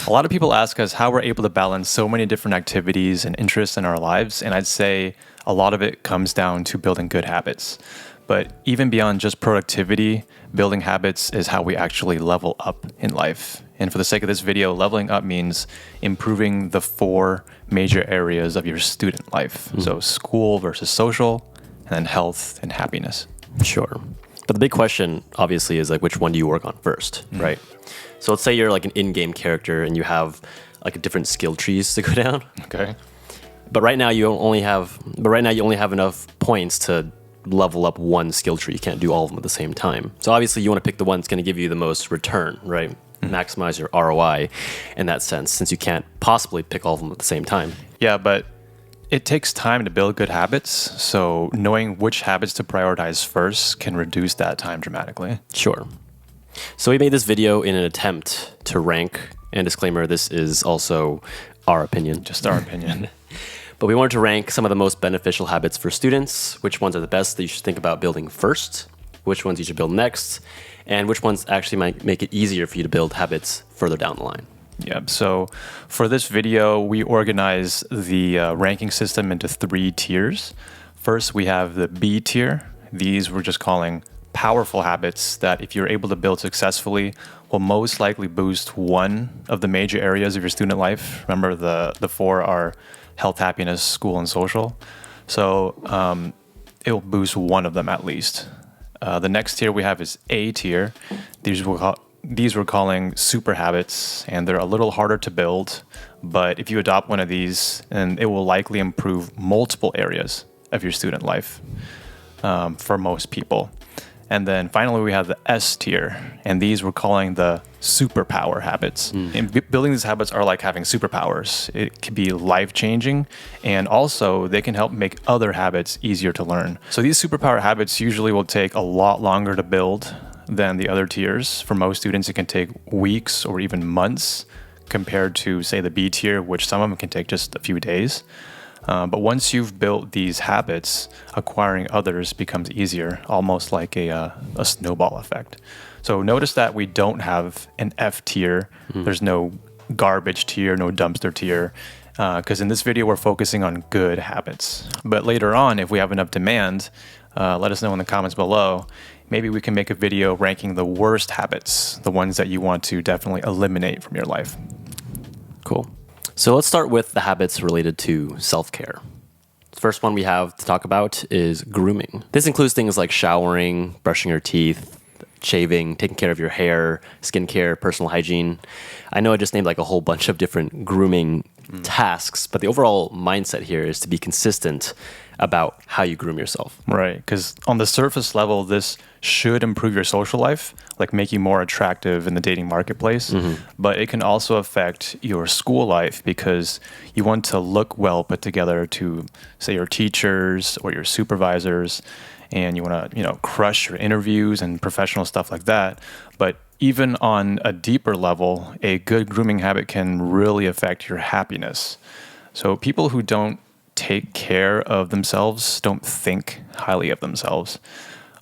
A lot of people ask us how we're able to balance so many different activities and interests in our lives, and I'd say a lot of it comes down to building good habits. But even beyond just productivity, building habits is how we actually level up in life. And for the sake of this video, leveling up means improving the 4 major areas of your student life. So school versus social, and then health and happiness. Sure. But the big question, obviously, is like, which one do you work on first, right? So let's say you're like an in-game character and you have like a different skill trees to go down. Okay. But right now you only have enough points to level up one skill tree. You can't do all of them at the same time. So obviously you want to pick the one that's going to give you the most return, right? Maximize your ROI in that sense, since you can't possibly pick all of them at the same time. Yeah, but it takes time to build good habits. So knowing which habits to prioritize first can reduce that time dramatically. Sure. So we made this video in an attempt to rank, and disclaimer, this is also our opinion. Just our opinion. But we wanted to rank some of the most beneficial habits for students, which ones are the best that you should think about building first, which ones you should build next, and which ones actually might make it easier for you to build habits further down the line. Yeah, so for this video, we organize the ranking system into 3 tiers. First, we have the B tier. These we're just calling powerful habits that if you're able to build successfully will most likely boost one of the major areas of your student life. Remember, the 4 are health, happiness, school, and social. So it will boost one of them at least. The next tier we have is A tier. These we're calling super habits, and they're a little harder to build. But if you adopt one of these, then it will likely improve multiple areas of your student life for most people. And then finally, we have the S tier, and these we're calling the superpower habits. And building these habits are like having superpowers. It can be life-changing, and also they can help make other habits easier to learn. So these superpower habits usually will take a lot longer to build than the other tiers. For most students, it can take weeks or even months compared to, say, the B tier, which some of them can take just a few days. But once you've built these habits, acquiring others becomes easier, almost like a snowball effect. So notice that we don't have an F tier. There's no garbage tier, no dumpster tier, because in this video, we're focusing on good habits. But later on, if we have enough demand, let us know in the comments below. Maybe we can make a video ranking the worst habits, the ones that you want to definitely eliminate from your life. Cool. So let's start with the habits related to self-care. The first one we have to talk about is grooming. This includes things like showering, brushing your teeth, shaving, taking care of your hair, skincare, personal hygiene. I know I just named like a whole bunch of different grooming tasks, but the overall mindset here is to be consistent about how you groom yourself. Right, because on the surface level, this should improve your social life, like make you more attractive in the dating marketplace, but it can also affect your school life because you want to look well put together to, say, your teachers or your supervisors, and you want to, crush your interviews and professional stuff like that. But even on a deeper level, a good grooming habit can really affect your happiness. So people who don't take care of themselves don't think highly of themselves,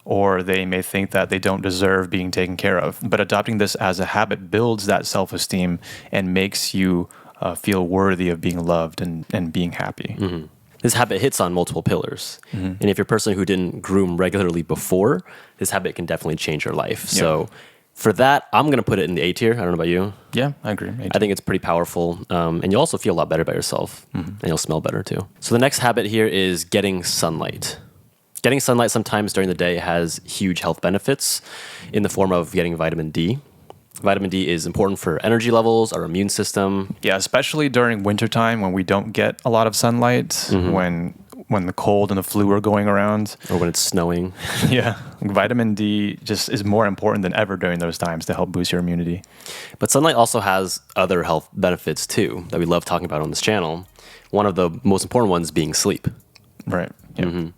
or they may think that they don't deserve being taken care of. But adopting this as a habit builds that self-esteem and makes you feel worthy of being loved and being happy. This habit hits on multiple pillars. And if you're a person who didn't groom regularly before, this habit can definitely change your life. Yeah. So for that, I'm going to put it in the A tier. I don't know about you. Yeah, I agree. I think it's pretty powerful. And you'll also feel a lot better about yourself. And you'll smell better too. So the next habit here is getting sunlight. Getting sunlight sometimes during the day has huge health benefits in the form of getting vitamin D. Vitamin D is important for energy levels, our immune system. Yeah, especially during wintertime when we don't get a lot of sunlight, when the cold and the flu are going around. Or when it's snowing. Yeah, vitamin D just is more important than ever during those times to help boost your immunity. But sunlight also has other health benefits too that we love talking about on this channel. One of the most important ones being sleep. Right. Yeah.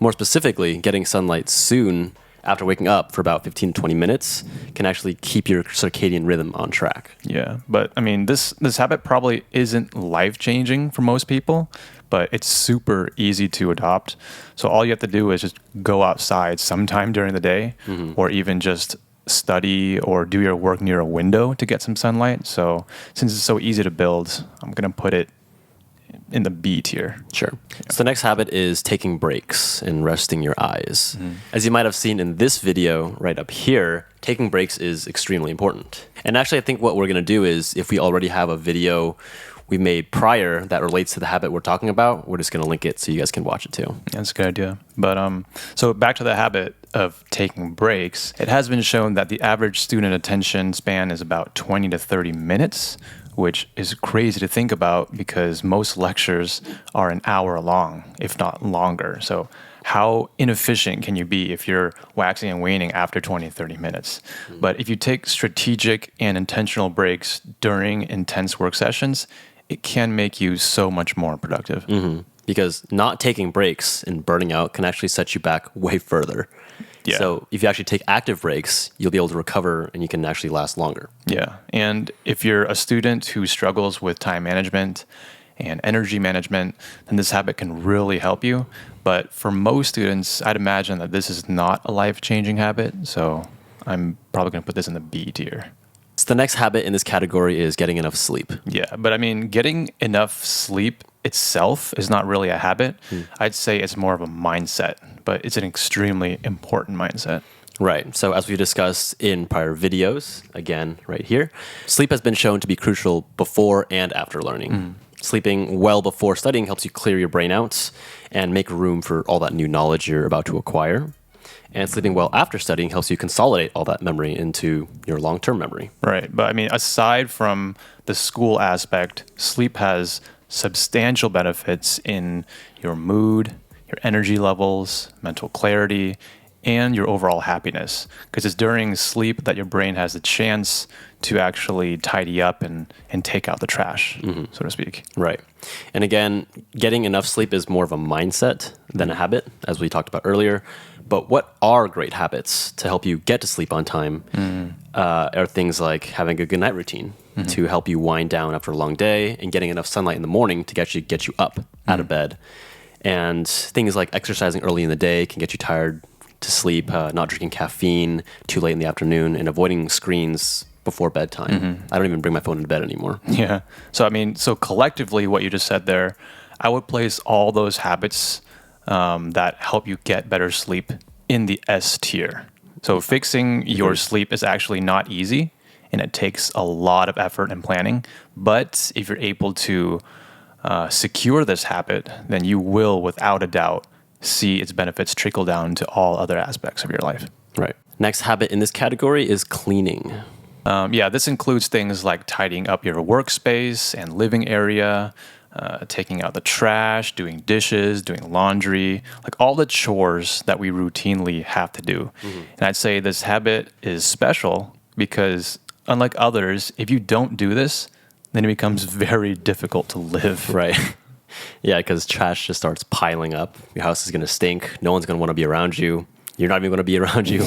More specifically, getting sunlight soon after waking up for about 15 to 20 minutes can actually keep your circadian rhythm on track. Yeah, but I mean, this habit probably isn't life-changing for most people, but it's super easy to adopt. So all you have to do is just go outside sometime during the day, or even just study or do your work near a window to get some sunlight. So since it's so easy to build, I'm going to put it in the B tier. Sure. So the next habit is taking breaks and resting your eyes. As you might have seen in this video right up here, taking breaks is extremely important. And actually, I think what we're going to do is, if we already have a video we made prior that relates to the habit we're talking about, we're just going to link it so you guys can watch it too. That's a good idea. But so back to the habit of taking breaks, it has been shown that the average student attention span is about 20 to 30 minutes, which is crazy to think about because most lectures are an hour long, if not longer. So how inefficient can you be if you're waxing and waning after 20, 30 minutes? But if you take strategic and intentional breaks during intense work sessions, it can make you so much more productive. Because not taking breaks and burning out can actually set you back way further. Yeah. So if you actually take active breaks, you'll be able to recover and you can actually last longer. Yeah. And if you're a student who struggles with time management and energy management, then this habit can really help you. But for most students, I'd imagine that this is not a life-changing habit. So I'm probably going to put this in the B tier. So the next habit in this category is getting enough sleep. Yeah. But I mean, getting enough sleep itself is not really a habit. I'd say it's more of a mindset, but it's an extremely important mindset. Right. So as we discussed in prior videos, again, right here, sleep has been shown to be crucial before and after learning. Sleeping well before studying helps you clear your brain out and make room for all that new knowledge you're about to acquire. And sleeping well after studying helps you consolidate all that memory into your long-term memory. Right. But I mean, aside from the school aspect, sleep has substantial benefits in your mood, your energy levels, mental clarity, and your overall happiness. Because it's during sleep that your brain has the chance to actually tidy up and take out the trash, so to speak. Right. And again, getting enough sleep is more of a mindset than a habit, as we talked about earlier. But what are great habits to help you get to sleep on time are things like having a good night routine to help you wind down after a long day and getting enough sunlight in the morning to get you up out of bed. And things like exercising early in the day can get you tired to sleep, not drinking caffeine too late in the afternoon, and avoiding screens before bedtime. I don't even bring my phone into bed anymore. Yeah. So, I mean, so collectively, what you just said there, I would place all those habits that help you get better sleep in the S tier. So fixing your sleep is actually not easy, and it takes a lot of effort and planning. But if you're able to secure this habit, then you will, without a doubt, see its benefits trickle down to all other aspects of your life. Right. Next habit in this category is cleaning. This includes things like tidying up your workspace and living area, taking out the trash, doing dishes, doing laundry, like all the chores that we routinely have to do. And I'd say this habit is special because unlike others, if you don't do this, then it becomes very difficult to live. Right. Yeah, because trash just starts piling up. Your house is going to stink. No one's going to want to be around you. You're not even going to be around you.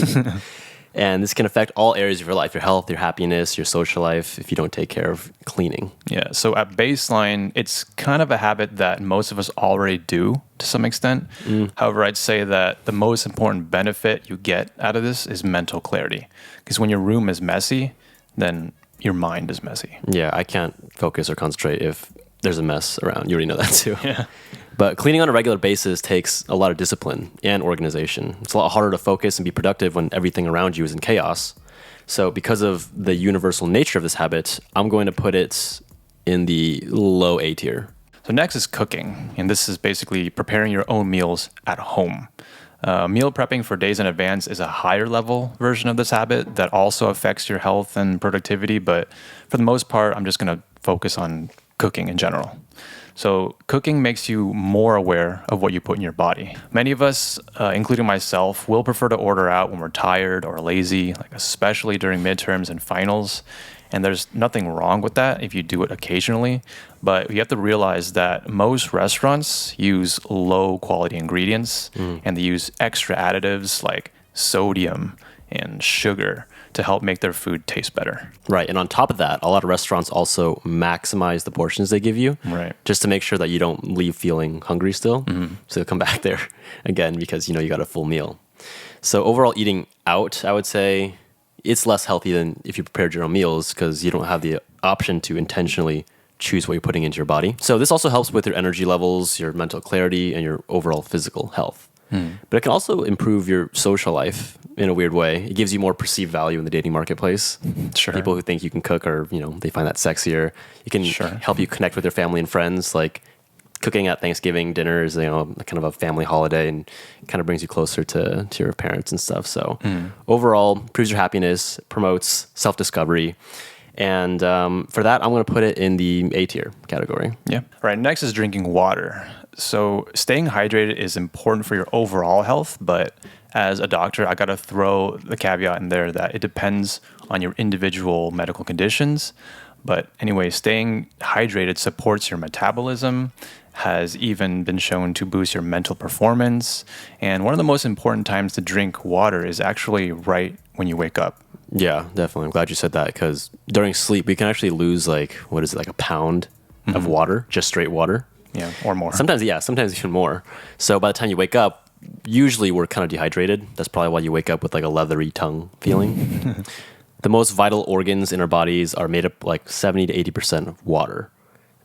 And this can affect all areas of your life, your health, your happiness, your social life, if you don't take care of cleaning. Yeah, so at baseline, it's kind of a habit that most of us already do to some extent. However, I'd say that the most important benefit you get out of this is mental clarity. Because when your room is messy, then your mind is messy. Yeah, I can't focus or concentrate if there's a mess around. You already know that too. Yeah. But cleaning on a regular basis takes a lot of discipline and organization. It's a lot harder to focus and be productive when everything around you is in chaos. So because of the universal nature of this habit, I'm going to put it in the low A tier. So next is cooking. And this is basically preparing your own meals at home. Meal prepping for days in advance is a higher level version of this habit that also affects your health and productivity. But for the most part, I'm just going to focus on cooking in general. So cooking makes you more aware of what you put in your body. Many of us, including myself, will prefer to order out when we're tired or lazy, like especially during midterms and finals. And there's nothing wrong with that if you do it occasionally. But you have to realize that most restaurants use low quality ingredients and they use extra additives like sodium and sugar to help make their food taste better. Right. And on top of that, a lot of restaurants also maximize the portions they give you. Right. Just to make sure that you don't leave feeling hungry still. So you'll come back there again because you got a full meal. So overall, eating out, I would say, it's less healthy than if you prepared your own meals because you don't have the option to intentionally choose what you're putting into your body. So this also helps with your energy levels, your mental clarity, and your overall physical health. But it can also improve your social life in a weird way. It gives you more perceived value in the dating marketplace. Sure. People who think you can cook are, they find that sexier. It can help you connect with your family and friends. Like cooking at Thanksgiving dinner is, kind of a family holiday and kind of brings you closer to your parents and stuff. So overall, improves your happiness, promotes self-discovery. And for that, I'm going to put it in the A tier category. Yeah. All right. Next is drinking water. So staying hydrated is important for your overall health, but as a doctor, I got to throw the caveat in there that it depends on your individual medical conditions. But anyway, staying hydrated supports your metabolism, has even been shown to boost your mental performance. And one of the most important times to drink water is actually right when you wake up. Yeah, definitely. I'm glad you said that because during sleep, we can actually lose like a pound of water, just straight water. Yeah, or more. Sometimes even more. So by the time you wake up, usually we're kind of dehydrated. That's probably why you wake up with like a leathery tongue feeling. The most vital organs in our bodies are made up like 70 to 80% of water,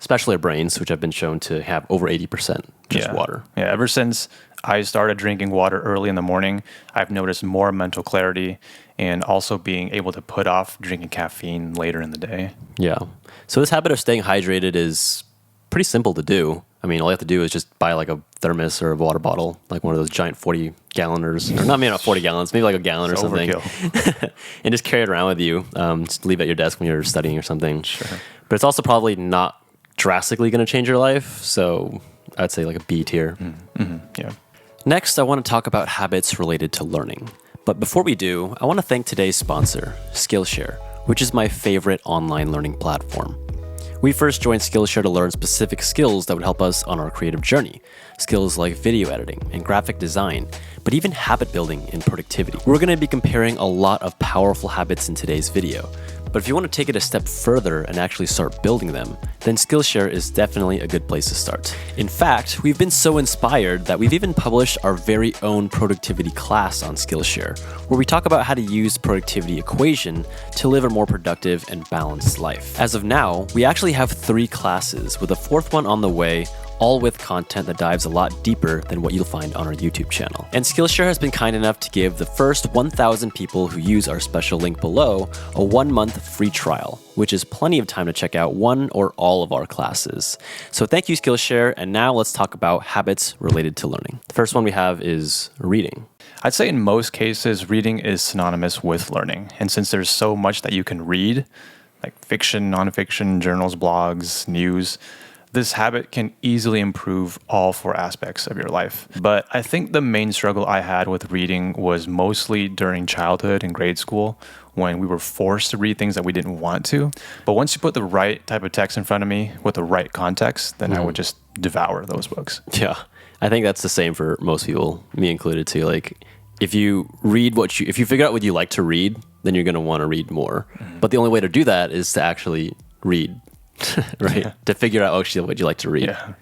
especially our brains, which have been shown to have over 80% just water. Yeah, ever since I started drinking water early in the morning, I've noticed more mental clarity and also being able to put off drinking caffeine later in the day. Yeah. So this habit of staying hydrated is pretty simple to do. I mean, all you have to do is just buy like a thermos or a water bottle, like one of those giant 40-galloners, or maybe not 40 gallons, maybe like a gallon or something. And just carry it around with you. Just leave it at your desk when you're studying or something. Sure. But it's also probably not drastically going to change your life. So I'd say like a B tier. Yeah. Next, I want to talk about habits related to learning. But before we do, I want to thank today's sponsor, Skillshare, which is my favorite online learning platform. We first joined Skillshare to learn specific skills that would help us on our creative journey. Skills like video editing and graphic design, but even habit building and productivity. We're going to be comparing a lot of powerful habits in today's video. But if you want to take it a step further and actually start building them, then Skillshare is definitely a good place to start. In fact, we've been so inspired that we've even published our very own productivity class on Skillshare, where we talk about how to use the productivity equation to live a more productive and balanced life. As of now, we actually have 3 classes, with a 4th one on the way, all with content that dives a lot deeper than what you'll find on our YouTube channel. And Skillshare has been kind enough to give the first 1,000 people who use our special link below a 1-month free trial, which is plenty of time to check out one or all of our classes. So thank you, Skillshare, and now let's talk about habits related to learning. The first one we have is reading. I'd say in most cases, reading is synonymous with learning. And since there's so much that you can read, like fiction, nonfiction, journals, blogs, news, this habit can easily improve all 4 aspects of your life. But I think the main struggle I had with reading was mostly during childhood and grade school when we were forced to read things that we didn't want to. But once you put the right type of text in front of me with the right context, then I would just devour those books. Yeah, I think that's the same for most people, me included too. Like if you figure out what you like to read, then you're going to want to read more. But the only way to do that is to actually read. Right? To figure out actually what you like to read. Yeah.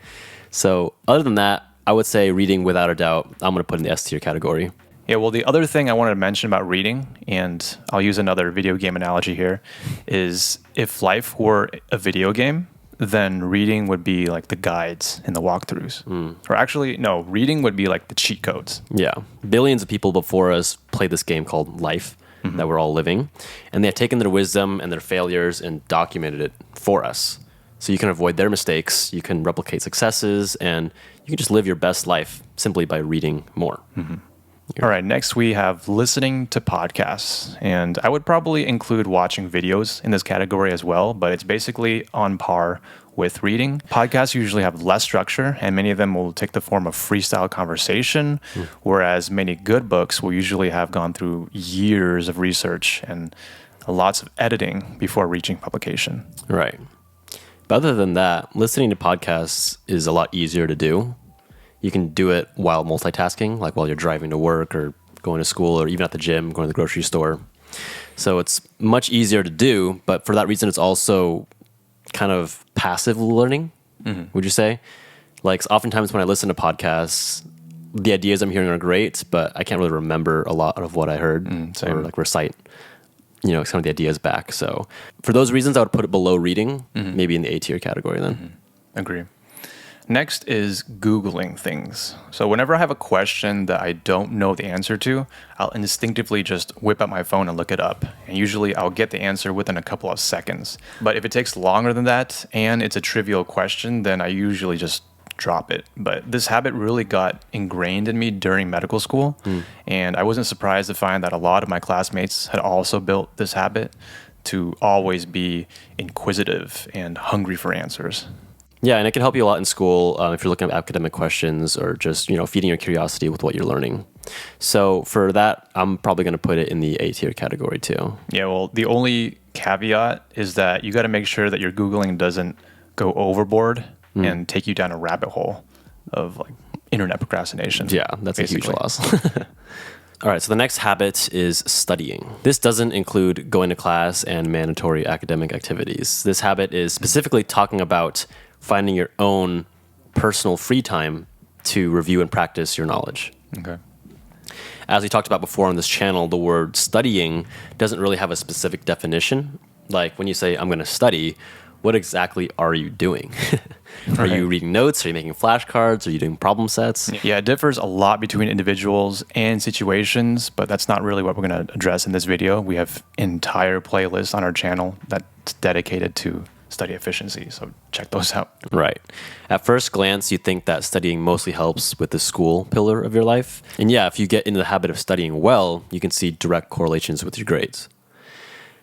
So other than that, I would say reading without a doubt, I'm going to put in the S tier category. Yeah, well, the other thing I wanted to mention about reading, and I'll use another video game analogy here, is if life were a video game, then reading would be like the guides and the walkthroughs. Or actually, no, reading would be like the cheat codes. Yeah. Billions of people before us played this game called Life. That we're all living, and they've taken their wisdom and their failures and documented it for us. So you can avoid their mistakes, you can replicate successes, and you can just live your best life simply by reading more. All right, next we have listening to podcasts, and I would probably include watching videos in this category as well, but it's basically on par with reading. Podcasts usually have less structure, and many of them will take the form of freestyle conversation, whereas many good books will usually have gone through years of research and lots of editing before reaching publication. Right. But other than that, listening to podcasts is a lot easier to do. You can do it while multitasking, like while you're driving to work or going to school or even at the gym, going to the grocery store. So it's much easier to do, but for that reason, it's also kind of passive learning, would you say? Like oftentimes when I listen to podcasts, the ideas I'm hearing are great, but I can't really remember a lot of what I heard or like recite some of the ideas back. So for those reasons, I would put it below reading, maybe in the A tier category then. Agree. Next is Googling things. So whenever I have a question that I don't know the answer to, I'll instinctively just whip out my phone and look it up. And usually I'll get the answer within a couple of seconds. But if it takes longer than that and it's a trivial question, then I usually just drop it. But this habit really got ingrained in me during medical school. And I wasn't surprised to find that a lot of my classmates had also built this habit to always be inquisitive and hungry for answers. Yeah, and it can help you a lot in school if you're looking at academic questions or just feeding your curiosity with what you're learning. So for that, I'm probably going to put it in the A tier category too. Yeah, well, the only caveat is that you got to make sure that your Googling doesn't go overboard and take you down a rabbit hole of like internet procrastination. Yeah, that's basically a huge loss. All right, so the next habit is studying. This doesn't include going to class and mandatory academic activities. This habit is specifically talking about finding your own personal free time to review and practice your knowledge. Okay. As we talked about before on this channel, the word studying doesn't really have a specific definition. Like when you say, I'm going to study, what exactly are you doing? Are you reading notes? Are you making flashcards? Are you doing problem sets? Yeah, it differs a lot between individuals and situations, but that's not really what we're going to address in this video. We have entire playlists on our channel that's dedicated to study efficiency, so check those out. Right. At first glance, you think that studying mostly helps with the school pillar of your life. And yeah, if you get into the habit of studying well, you can see direct correlations with your grades.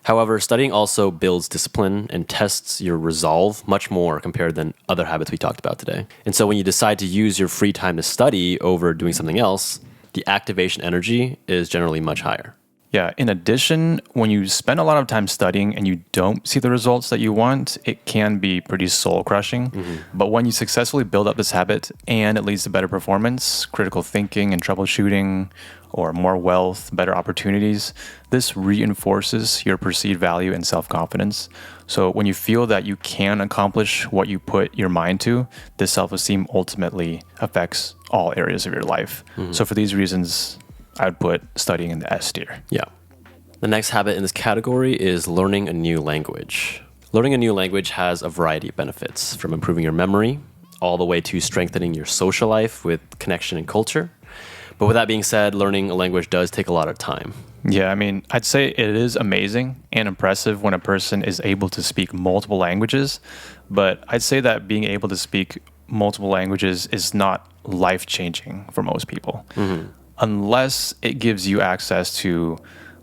However, studying also builds discipline and tests your resolve much more compared than other habits we talked about today. And so when you decide to use your free time to study over doing something else, the activation energy is generally much higher. Yeah, in addition, when you spend a lot of time studying and you don't see the results that you want, it can be pretty soul-crushing. But when you successfully build up this habit and it leads to better performance, critical thinking and troubleshooting, or more wealth, better opportunities, this reinforces your perceived value and self-confidence. So when you feel that you can accomplish what you put your mind to, this self-esteem ultimately affects all areas of your life. So for these reasons, I would put studying in the S tier. Yeah. The next habit in this category is learning a new language. Learning a new language has a variety of benefits, from improving your memory all the way to strengthening your social life with connection and culture. But with that being said, learning a language does take a lot of time. Yeah, I mean, I'd say it is amazing and impressive when a person is able to speak multiple languages, but I'd say that being able to speak multiple languages is not life-changing for most people. Unless it gives you access to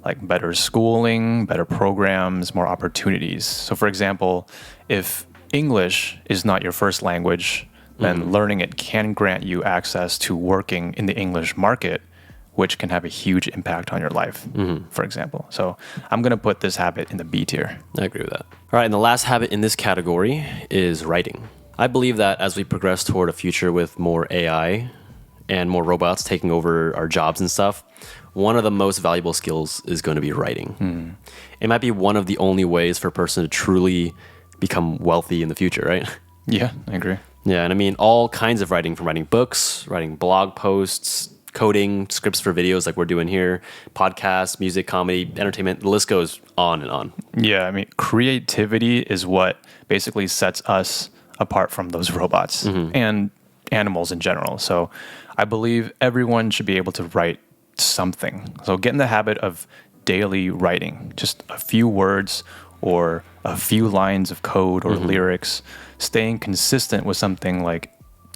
like better schooling, better programs, more opportunities. So for example, if English is not your first language, then learning it can grant you access to working in the English market, which can have a huge impact on your life, for example. So I'm going to put this habit in the B tier. I agree with that. All right, and the last habit in this category is writing. I believe that as we progress toward a future with more AI and more robots taking over our jobs and stuff, one of the most valuable skills is going to be writing. It might be one of the only ways for a person to truly become wealthy in the future, right? Yeah, I agree. Yeah, and I mean all kinds of writing, from writing books, writing blog posts, coding, scripts for videos like we're doing here, podcasts, music, comedy, entertainment, the list goes on and on. Yeah, I mean, creativity is what basically sets us apart from those robots and animals in general. So I believe everyone should be able to write something. So get in the habit of daily writing, just a few words or a few lines of code or lyrics. Staying consistent with something like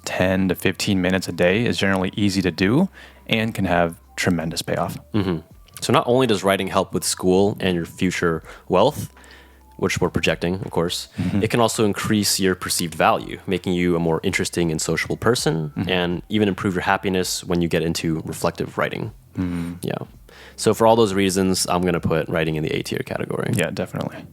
10 to 15 minutes a day is generally easy to do and can have tremendous payoff. So not only does writing help with school and your future wealth, which we're projecting, of course, it can also increase your perceived value, making you a more interesting and sociable person, and even improve your happiness when you get into reflective writing. Yeah. So for all those reasons, I'm going to put writing in the A tier category. Yeah, definitely.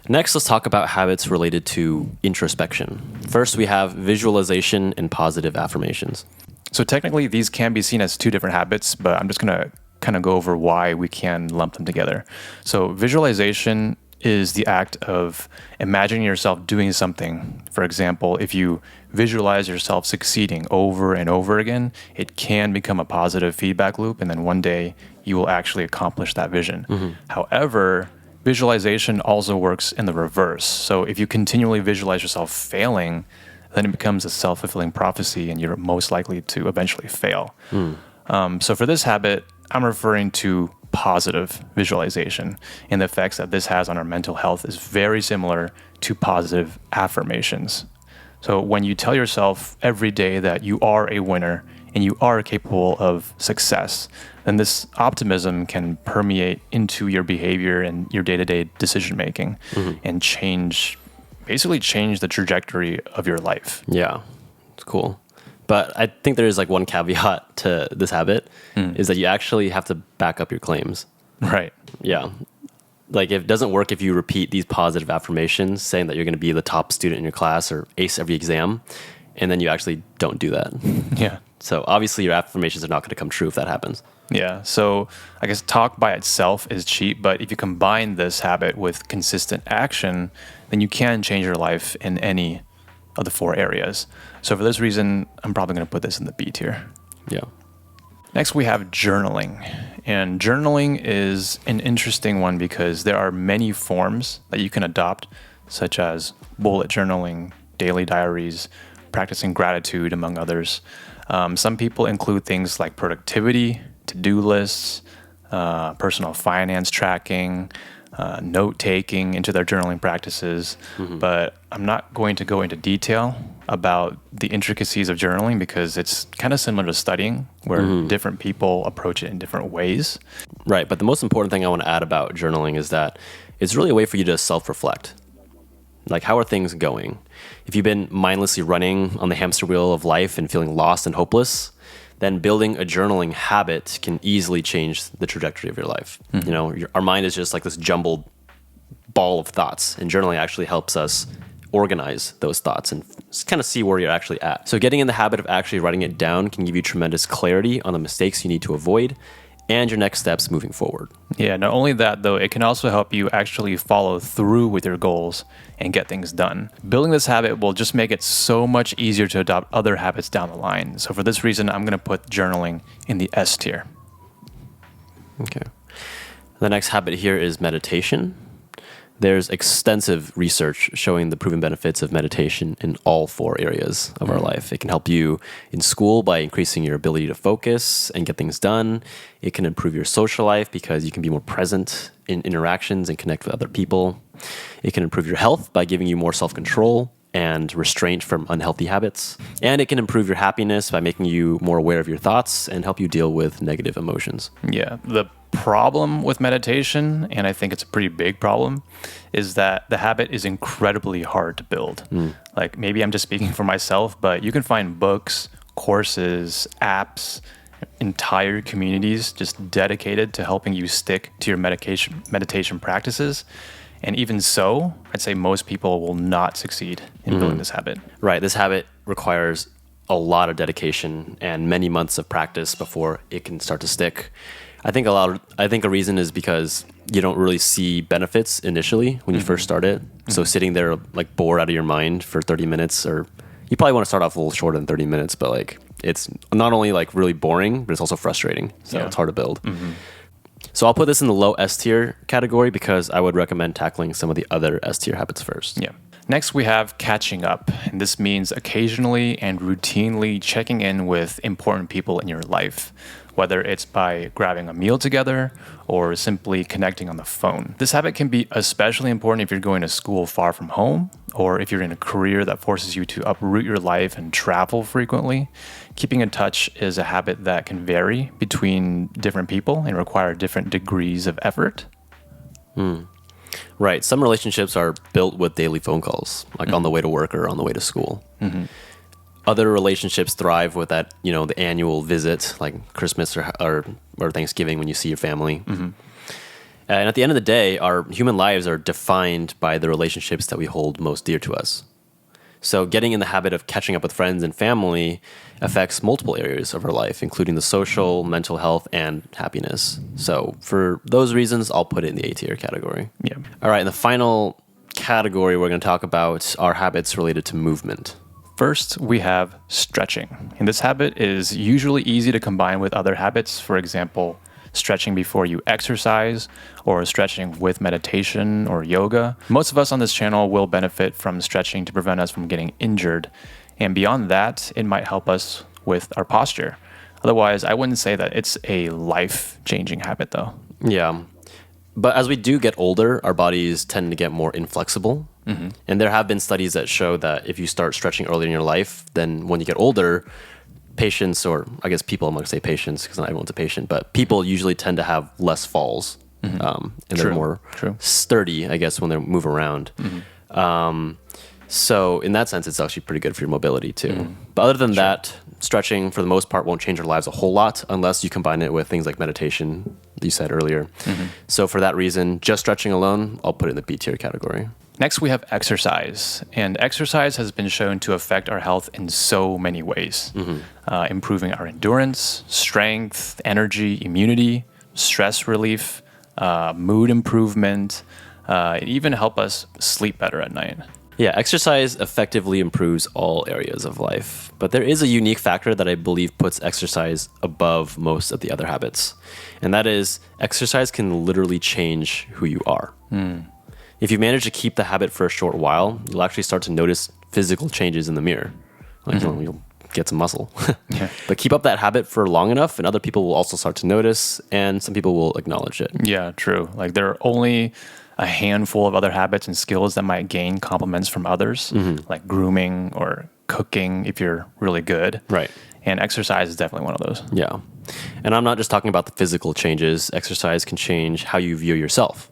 Next, let's talk about habits related to introspection. First, we have visualization and positive affirmations. So technically, these can be seen as two different habits, but I'm just going to kind of go over why we can lump them together. So visualization is the act of imagining yourself doing something. For example, if you visualize yourself succeeding over and over again, it can become a positive feedback loop, and then one day you will actually accomplish that vision. However, visualization also works in the reverse. So if you continually visualize yourself failing, then it becomes a self-fulfilling prophecy, and you're most likely to eventually fail. So for this habit, I'm referring to positive visualization, and the effects that this has on our mental health is very similar to positive affirmations. So when you tell yourself every day that you are a winner and you are capable of success, then this optimism can permeate into your behavior and your day-to-day decision making and basically change the trajectory of your life. Yeah, it's cool. But I think there is like one caveat to this habit is that you actually have to back up your claims. Right. Yeah. Like it doesn't work if you repeat these positive affirmations saying that you're going to be the top student in your class or ace every exam, and then you actually don't do that. Yeah. So obviously your affirmations are not going to come true if that happens. Yeah. So I guess talk by itself is cheap, but if you combine this habit with consistent action, then you can change your life in any of the 4 areas. So for this reason, I'm probably going to put this in the B tier. Yeah. Next, we have journaling. And journaling is an interesting one because there are many forms that you can adopt, such as bullet journaling, daily diaries, practicing gratitude, among others. Some people include things like productivity, to-do lists, personal finance tracking, note-taking into their journaling practices. But I'm not going to go into detail about the intricacies of journaling because it's kind of similar to studying where different people approach it in different ways. Right. But the most important thing I want to add about journaling is that it's really a way for you to self-reflect. Like, how are things going? If you've been mindlessly running on the hamster wheel of life and feeling lost and hopeless, then building a journaling habit can easily change the trajectory of your life. You know, our mind is just like this jumbled ball of thoughts, and journaling actually helps us organize those thoughts and kind of see where you're actually at. So getting in the habit of actually writing it down can give you tremendous clarity on the mistakes you need to avoid and your next steps moving forward. Yeah, not only that, though, it can also help you actually follow through with your goals and get things done. Building this habit will just make it so much easier to adopt other habits down the line. So for this reason, I'm going to put journaling in the S tier. Okay. The next habit here is meditation. There's extensive research showing the proven benefits of meditation in all 4 areas of our life. It can help you in school by increasing your ability to focus and get things done. It can improve your social life because you can be more present in interactions and connect with other people. It can improve your health by giving you more self-control and restraint from unhealthy habits. And it can improve your happiness by making you more aware of your thoughts and help you deal with negative emotions. Yeah, the problem with meditation, and I think it's a pretty big problem, is that the habit is incredibly hard to build. Like, maybe I'm just speaking for myself, but you can find books, courses, apps, entire communities just dedicated to helping you stick to your meditation practices. And even so, I'd say most people will not succeed in building this habit. Right. This habit requires a lot of dedication and many months of practice before it can start to stick. I think a reason is because you don't really see benefits initially when you first start it. So sitting there like bored out of your mind for 30 minutes, or you probably want to start off a little shorter than 30 minutes, but like it's not only like really boring, but it's also frustrating. So it's hard to build. So I'll put this in the low S tier category because I would recommend tackling some of the other S tier habits first. Yeah. Next, we have catching up. And this means occasionally and routinely checking in with important people in your life, whether it's by grabbing a meal together or simply connecting on the phone. This habit can be especially important if you're going to school far from home, or if you're in a career that forces you to uproot your life and travel frequently. Keeping in touch is a habit that can vary between different people and require different degrees of effort. Right. Some relationships are built with daily phone calls, like on the way to work or on the way to school. Other relationships thrive with that, the annual visit, like Christmas or Thanksgiving when you see your family. And at the end of the day, our human lives are defined by the relationships that we hold most dear to us. So getting in the habit of catching up with friends and family affects multiple areas of our life, including the social, mental health, and happiness. So for those reasons, I'll put it in the A tier category. Yeah. All right, and the final category we're going to talk about are habits related to movement. First, we have stretching. And this habit is usually easy to combine with other habits. For example, stretching before you exercise or stretching with meditation or yoga. Most of us on this channel will benefit from stretching to prevent us from getting injured. And beyond that, it might help us with our posture. Otherwise, I wouldn't say that it's a life-changing habit though. Yeah. But as we do get older, our bodies tend to get more inflexible. And there have been studies that show that if you start stretching early in your life, then when you get older, patients, or I guess people, I'm going to say patients because not everyone's a patient, but people usually tend to have less falls. And they're more sturdy, I guess, when they move around. So in that sense, it's actually pretty good for your mobility too. But other than that, stretching for the most part won't change our lives a whole lot unless you combine it with things like meditation, you said earlier. So for that reason, just stretching alone, I'll put it in the B tier category. Next, we have exercise. And exercise has been shown to affect our health in so many ways, improving our endurance, strength, energy, immunity, stress relief, mood improvement, it even help us sleep better at night. Yeah, exercise effectively improves all areas of life. But there is a unique factor that I believe puts exercise above most of the other habits. And that is exercise can literally change who you are. If you manage to keep the habit for a short while, you'll actually start to notice physical changes in the mirror. Like you'll get some muscle. But keep up that habit for long enough and other people will also start to notice and some people will acknowledge it. Yeah, true. Like there are only a handful of other habits and skills that might gain compliments from others, like grooming or cooking if you're really good. Right. And exercise is definitely one of those. Yeah. And I'm not just talking about the physical changes. Exercise can change how you view yourself.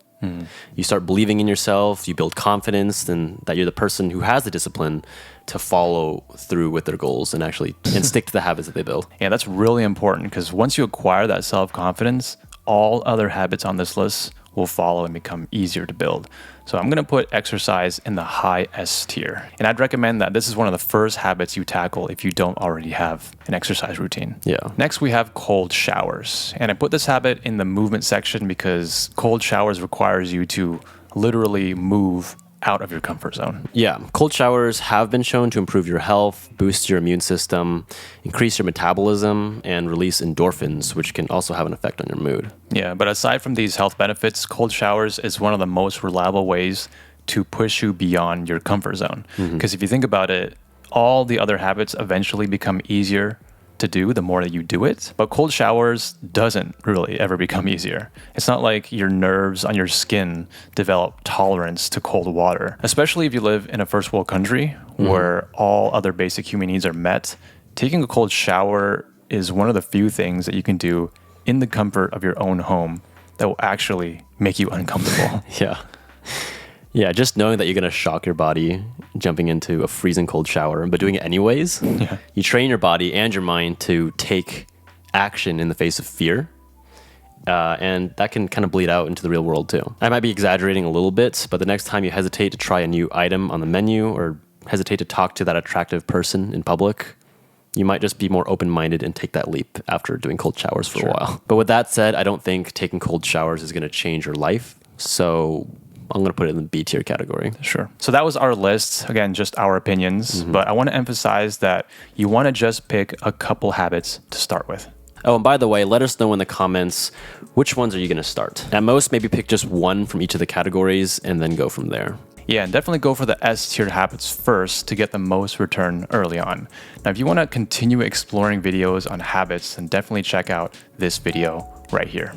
You start believing in yourself, you build confidence, and that you're the person who has the discipline to follow through with their goals and actually and stick to the habits that they build. Yeah, that's really important because once you acquire that self-confidence, all other habits on this list will follow and become easier to build. So I'm going to put exercise in the high S tier. And I'd recommend that this is one of the first habits you tackle if you don't already have an exercise routine. Yeah. Next, we have cold showers. And I put this habit in the movement section because cold showers requires you to literally move out of your comfort zone. Yeah, cold showers have been shown to improve your health, boost your immune system, increase your metabolism, and release endorphins, which can also have an effect on your mood. Yeah, but aside from these health benefits, cold showers is one of the most reliable ways to push you beyond your comfort zone. Because if you think about it, all the other habits eventually become easier to do the more that you do it. But cold showers doesn't really ever become easier. It's not like your nerves on your skin develop tolerance to cold water. Especially if you live in a first world country where all other basic human needs are met, taking a cold shower is one of the few things that you can do in the comfort of your own home that will actually make you uncomfortable. Yeah, just knowing that you're going to shock your body jumping into a freezing cold shower, but doing it anyways, you train your body and your mind to take action in the face of fear. And that can kind of bleed out into the real world too. I might be exaggerating a little bit, but the next time you hesitate to try a new item on the menu or hesitate to talk to that attractive person in public, you might just be more open-minded and take that leap after doing cold showers for a while. But with that said, I don't think taking cold showers is going to change your life. So I'm going to put it in the B tier category. Sure. So that was our list. Again, just our opinions. But I want to emphasize that you want to just pick a couple habits to start with. Oh, and by the way, let us know in the comments, which ones are you going to start? At most, maybe pick just one from each of the categories and then go from there. Yeah, and definitely go for the S-tier habits first to get the most return early on. Now, if you want to continue exploring videos on habits, then definitely check out this video right here.